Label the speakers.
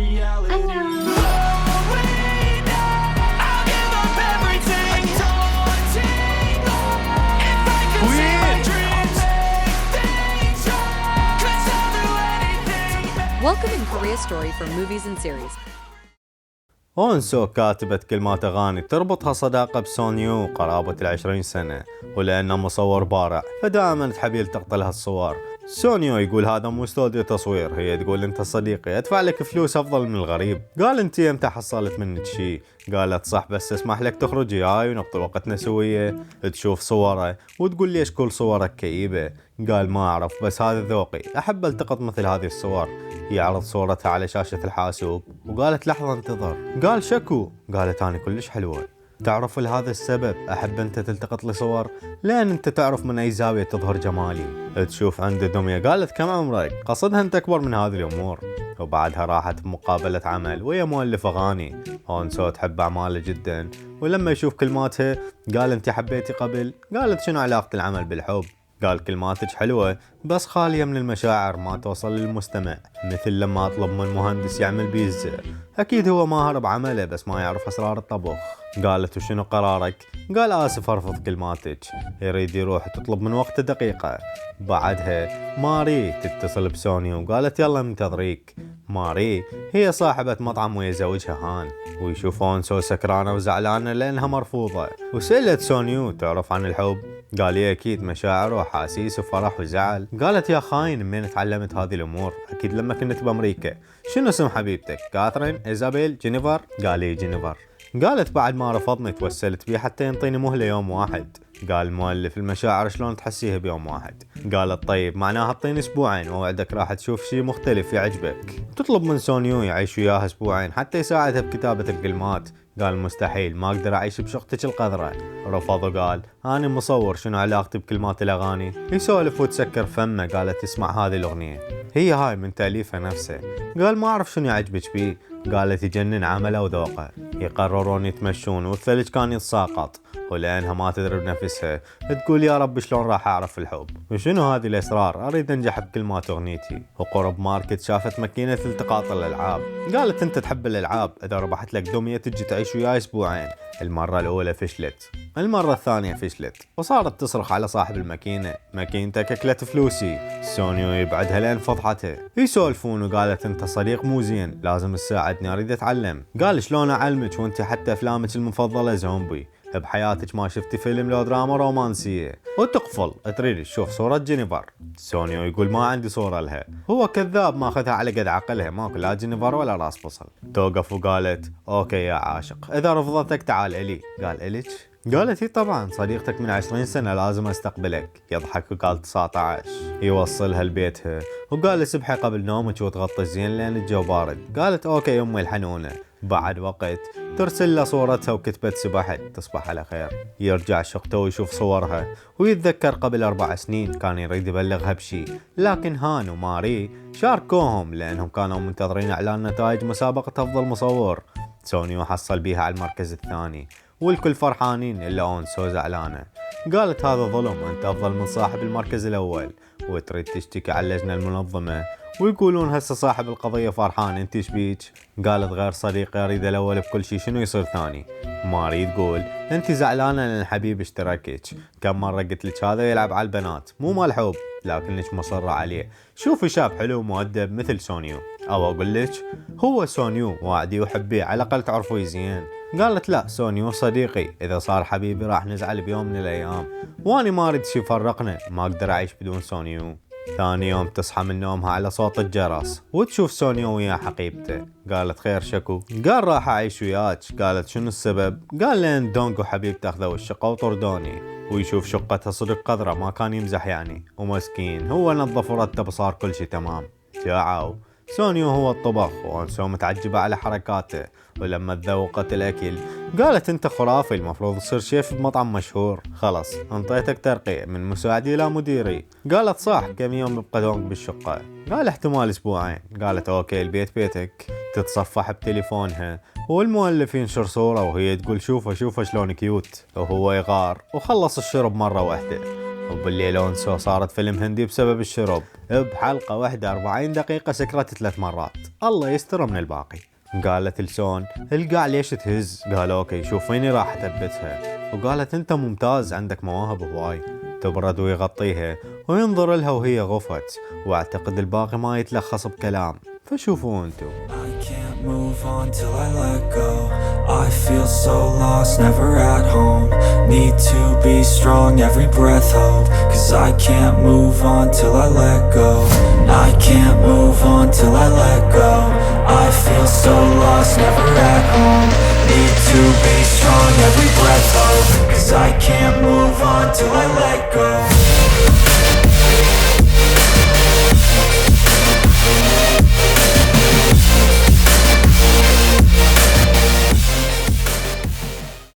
Speaker 1: reality. I'll give up everything. If I could see my dreams, make things right. 'Cause I'll do anything.
Speaker 2: Welcome in Korea Story for movies and series.
Speaker 3: هون سو كاتبة كلمات أغاني تربطها صداقة بسونيو قرابة 20 سنة، ولأنه مصور بارع فدائما تحب يلتقط لها الصور. سونيو يقول هذا مو استوديو تصوير، هي تقول انت صديقي ادفع لك فلوس افضل من الغريب. قال انت يمتى حصلت منك شي؟ قالت صح بس اسمح لك تخرجي هاي ونقضي وقتنا سوية، تشوف صوره وتقول ليش كل صورك كئيبة. قال ما اعرف بس هذا ذوقي، احب التقط مثل هذه الصور. يعرض صورتها على شاشة الحاسوب وقالت لحظة انتظر. قال شكو؟ قالت أنا كلش حلوة. تعرف لهذا السبب أحب أنت تلتقط لي صور، لأن أنت تعرف من أي زاوية تظهر جمالي. تشوف عنده دمية. قالت كم عمرك؟ قصدها أنت أكبر من هذه الأمور. وبعدها راحت بمقابلة عمل وهي مؤلف أغاني. هون سو تحب أعماله جدا، ولما يشوف كلماتها قال أنت حبيتي قبل؟ قالت شنو علاقة العمل بالحب؟ قال كلماتك حلوة بس خالية من المشاعر ما توصل للمستمع، مثل لما أطلب من مهندس يعمل بيتزا، أكيد هو ماهر بعمله بس ما يعرف أسرار الطبخ. قالت وشنو قرارك؟ قال آسف أرفض كلماتك. يريد يروح تطلب من وقته دقيقة. بعدها ماري تتصل بسوني وقالت يلا منتظريك. ماري هي صاحبة مطعم ويا زوجها هان، ويشوفون سو سكرانة وزعلانة لأنها مرفوضة. وسألت سونيو تعرف عن الحب؟ قال لي أكيد مشاعر وحاسيس وفرح وزعل. قالت يا خاين من تعلمت هذه الأمور؟ أكيد لما كنت بأمريكا. شنو اسم حبيبتك؟ كاثرين؟ إيزابيل؟ جينيفر؟ قال لي جينيفر. قالت بعد ما رفضني توسلت بيه حتى ينطيني مهلة يوم واحد. قال المؤلف المشاعر شلون تحسيها بيوم واحد؟ قالت طيب معناها اعطيني اسبوعين ووعدك راح تشوف شي مختلف يعجبك. تطلب من سونيو يعيش وياها اسبوعين حتى يساعدها بكتابة الكلمات. قال مستحيل ما اقدر اعيش بشقتك القذرة. رفض وقال انا مصور شنو علاقتي بكلمات الاغاني؟ يسولف وتسكر فمه. قالت اسمع هذه الاغنية هي هاي من تأليفها نفسه. قال ما اعرف شنو يعجبك بيه. قالت يجنن عمله وذوقه. يقررون يتمشون والثلج كان يتساقط، ولأنها ما تدري بنفسها تقول يا رب شلون راح أعرف الحب وشنو هذه الأسرار، أريد أنجح بكلمات أغنيتي. وقرب ماركت شافت ماكينة التقاط الألعاب. قالت أنت تحب الألعاب، إذا ربحت لك دمية تجي تعيش وياي أسبوعين. المرة الأولى فشلت، المرة الثانية فشلت، وصارت تصرخ على صاحب الماكينة ماكينتك أكلت فلوسي. سونيو يبعدها لين فضحته. يسولفون وقالت أنت صديق مو زين لازم تساعدني أريد أتعلم. قال شلون أعلمك وأنت حتى أفلامك المفضلة زومبي، بحياتك ما شفتي فيلم لو دراما رومانسية. وتقفل تريد تشوف صورة جينيفر. سونيو يقول ما عندي صورة لها، هو كذاب ماخذها على قد عقلها، ماكو لا جينيفر ولا راس بصل. توقف وقالت اوكي يا عاشق اذا رفضتك تعال الي. قال اليك؟ قالت هي طبعا صديقتك من 20 سنة لازم استقبلك. يضحك وقال 19. يوصلها لبيتها وقال سبحي قبل نومك وتغطي زين لان الجو بارد. قالت اوكي امي الحنونة. بعد وقت ترسل له صورتها وكتبت سبحت تصبح على خير. يرجع شقته ويشوف صورها ويتذكر قبل 4 سنين كان يريد يبلغها بشي، لكن هان وماري شاركوهم لأنهم كانوا منتظرين إعلان نتائج مسابقة أفضل مصور. سونيو حصل بيها على المركز الثاني والكل فرحانين إلا أونسو زعلانة. قالت هذا ظلم، أنت أفضل من صاحب المركز الأول وتريد تشتكي على اللجنة المنظمة ويقولون هسه صاحب القضية فرحان انت ايش بيك؟ قالت غير صديقي اريد الاول بكل شيء شنو يصير ثاني؟ ماري تقول انت زعلانة لان حبيب اشتركك، كم مرة قلت لك هذا يلعب على البنات مو مال حب لكنك مصرة عليه، شوفي شاب حلو مؤدب مثل سونيو. او اقول لك هو سونيو واعدي وحبيه على الاقل تعرفوه زين. قالت لا سونيو صديقي اذا صار حبيبي راح نزعل بيوم من الايام واني ما اريد شي يفرقنا، ما اقدر اعيش بدون سونيو. ثاني يوم تصحى من نومها على صوت الجرس وتشوف سونيو ويا حقيبته. قالت خير شكو؟ قال راح اعيش وياك. قالت شنو السبب؟ قال لان دونغ وحبيبته اخذوا الشقة وطردوني. ويشوف شقتها صدق قذرة ما كان يمزح يعني، ومسكين هو نظف ورتب وصار كل شي تمام. جاعوا سونيو هو الطبخ وأنسو متعجبة على حركاته، ولما تذوقت الأكل قالت أنت خرافي المفروض تصير شيف بمطعم مشهور، خلص انطيتك ترقية من مساعدي إلى مديري. قالت صح كم يوم يبقى دونك بالشقة؟ قال احتمال أسبوعين. قالت أوكي البيت بيتك. تتصفح بتليفونها والمؤلف ينشر صورة وهي تقول شوفه شلون كيوت، وهو يغار وخلص الشرب مرة واحدة. وبالليل أونسو صارت فيلم هندي بسبب الشرب. بحلقة واحدة 40 دقيقة سكرت 3 مرات، الله يستر من الباقي. قالت لسون القاع ليش تهز؟ قال اوكي شوف ويني راح اثبتها. وقالت انت ممتاز عندك مواهب هواي. تبرد ويغطيها وينظر لها وهي غفت، واعتقد الباقي ما يتلخص بكلام، فشوفوا انتو.
Speaker 4: I can't move on till I let go. I feel so lost, never at home. Need to be strong, every breath hold. Cause I can't move on till I let go. I can't move on till I let go. I feel so lost, never at home. Need to be strong, every breath hold. Cause I can't move on till I let go.